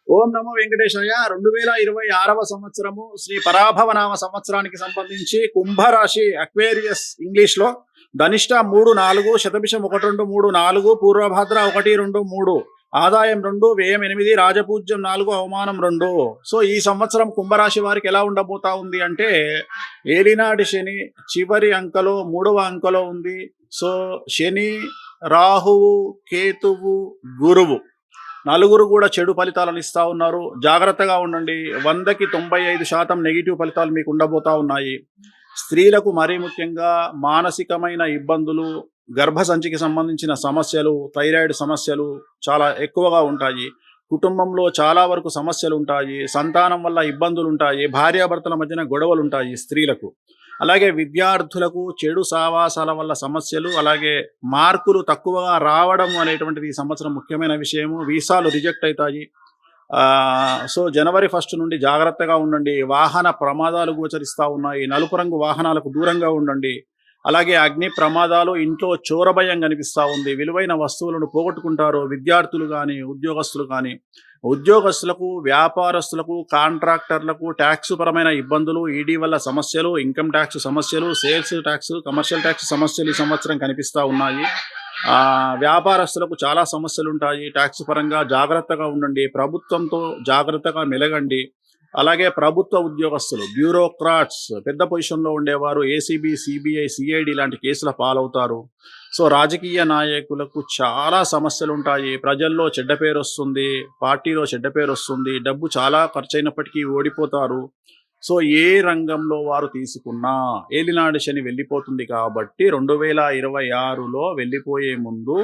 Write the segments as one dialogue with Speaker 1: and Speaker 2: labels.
Speaker 1: ఓం నమో వెంకటేశాయ. 2026వ సంవత్సరము శ్రీ పరాభవనామ సంవత్సరానికి సంబంధించి కుంభరాశి అక్వేరియస్ ఇంగ్లీష్‌లో ధనిష్ట 3, 4, శతభిషం 1, 2, 3, 4, పూర్వభాద్ర 1, 2, 3, ఆదాయం 2, వ్యయం 8, రాజపూజ్యం 4, అవమానం 2. సో ఈ సంవత్సరం కుంభరాశి వారికి ఎలా ఉండబోతా ఉంది అంటే, ఏలినాటి శని చివరి అంకెలో 3వ అంకెలో ఉంది. సో శని, రాహువు, కేతువు, గురువు నలుగురు కూడా చెడు ఫలితాలను ఇస్తా ఉన్నారు. జాగ్రత్తగా ఉండండి. 100కి 95% నెగిటివ్ ఫలితాలు మీకు ఉండబోతా ఉన్నాయి. స్త్రీలకు మరీ ముఖ్యంగా మానసికమైన ఇబ్బందులు, గర్భసంచికి సంబంధించిన సమస్యలు, థైరాయిడ్ సమస్యలు చాలా ఎక్కువగా ఉంటాయి. కుటుంబంలో చాలా వరకు సమస్యలు ఉంటాయి. సంతానం వల్ల ఇబ్బందులు ఉంటాయి. భార్యాభర్తల మధ్యన గొడవలు ఉంటాయి స్త్రీలకు. అలాగే విద్యార్థులకు చెడు సావాసాల వల్ల సమస్యలు, అలాగే మార్కులు తక్కువగా రావడం అనేటువంటిది ఈ సంవత్సరం ముఖ్యమైన విషయము. వీసాలు రిజెక్ట్ అవుతాయి. సో జనవరి 1 నుండి జాగ్రత్తగా ఉండండి. వాహన ప్రమాదాలు గోచరిస్తూ ఉన్నాయి. నలుపు రంగు వాహనాలకు దూరంగా ఉండండి. అలాగే అగ్ని ప్రమాదాలు, ఇంట్లో చోరభయం కనిపిస్తూ ఉంది. విలువైన వస్తువులను పోగొట్టుకుంటారు విద్యార్థులు కానీ, ఉద్యోగస్తులు కానీ. ఉద్యోగస్తులకు, వ్యాపారస్తులకు, కాంట్రాక్టర్లకు ట్యాక్స్ పరమైన ఇబ్బందులు, ఈడీ వల్ల సమస్యలు, ఇన్కమ్ ట్యాక్స్ సమస్యలు, సేల్స్ ట్యాక్స్, కమర్షియల్ ట్యాక్స్ సమస్యలు ఈ సంవత్సరం కనిపిస్తూ ఉన్నాయి. వ్యాపారస్తులకు చాలా సమస్యలు ఉంటాయి. ట్యాక్స్ పరంగా జాగ్రత్తగా ఉండండి. ప్రభుత్వంతో జాగ్రత్తగా మెలగండి. అలాగే ప్రభుత్వ ఉద్యోగస్తులు, బ్యూరోక్రాట్స్, పెద్ద పొజిషన్లో ఉండేవారు ఏసీబీ, సిబిఐ, సిఐడి లాంటి కేసుల పాలవుతారు. సో రాజకీయ నాయకులకు చాలా సమస్యలు ఉంటాయి. ప్రజల్లో చెడ్డ పేరు వస్తుంది, పార్టీలో చెడ్డ పేరు వస్తుంది, డబ్బు చాలా ఖర్చయినప్పటికీ ఓడిపోతారు. సో ఏ రంగంలో వారు తీసుకున్నా ఏలినాడు శని వెళ్ళిపోతుంది కాబట్టి 2026లో వెళ్ళిపోయే ముందు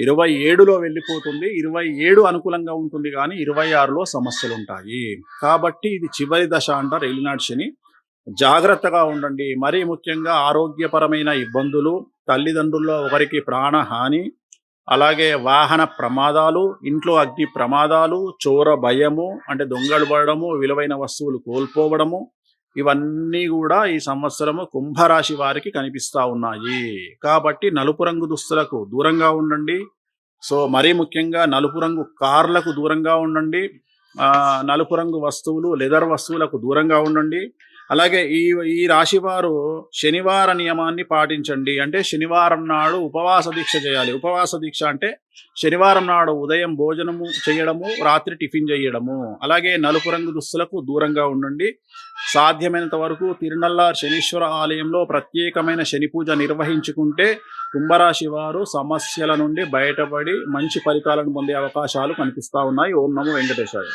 Speaker 1: 27లో వెళ్ళిపోతుంది. 27 అనుకూలంగా ఉంటుంది కానీ 26లో సమస్యలు ఉంటాయి. కాబట్టి ఇది చివరి దశ అంటారు ఏలినాడు శని. జాగ్రత్తగా ఉండండి. మరీ ముఖ్యంగా ఆరోగ్యపరమైన ఇబ్బందులు, తల్లిదండ్రుల్లో ఒకరికి ప్రాణహాని, అలాగే వాహన ప్రమాదాలు, ఇంట్లో అగ్ని ప్రమాదాలు, చోర భయము అంటే దొంగలు పడడము, విలువైన వస్తువులు కోల్పోవడము, ఇవన్నీ కూడా ఈ సంవత్సరము కుంభరాశి వారికి కనిపిస్తూ ఉన్నాయి. కాబట్టి నలుపు రంగు దుస్తులకు దూరంగా ఉండండి. సో మరీ ముఖ్యంగా నలుపు రంగు కార్లకు దూరంగా ఉండండి. నలుపు రంగు వస్తువులు, లెదర్ వస్తువులకు దూరంగా ఉండండి. అలాగే ఈ ఈ రాశి వారు శనివార నియమాన్ని పాటించండి. అంటే శనివారం నాడు ఉపవాస దీక్ష చేయాలి. ఉపవాస దీక్ష అంటే శనివారం నాడు ఉదయం భోజనము చేయడము, రాత్రి టిఫిన్ చేయడము. అలాగే నలుపు రంగు దుస్తులకు దూరంగా ఉండండి. సాధ్యమైనంత వరకు తిరునల్లార్ శనీశ్వర ఆలయంలో ప్రత్యేకమైన శని పూజ నిర్వహించుకుంటే కుంభరాశి వారు సమస్యల నుండి బయటపడి మంచి ఫలితాలను పొందే అవకాశాలు కనిపిస్తూ ఉన్నాయి. ఓం నమో వెంకటేశాయ.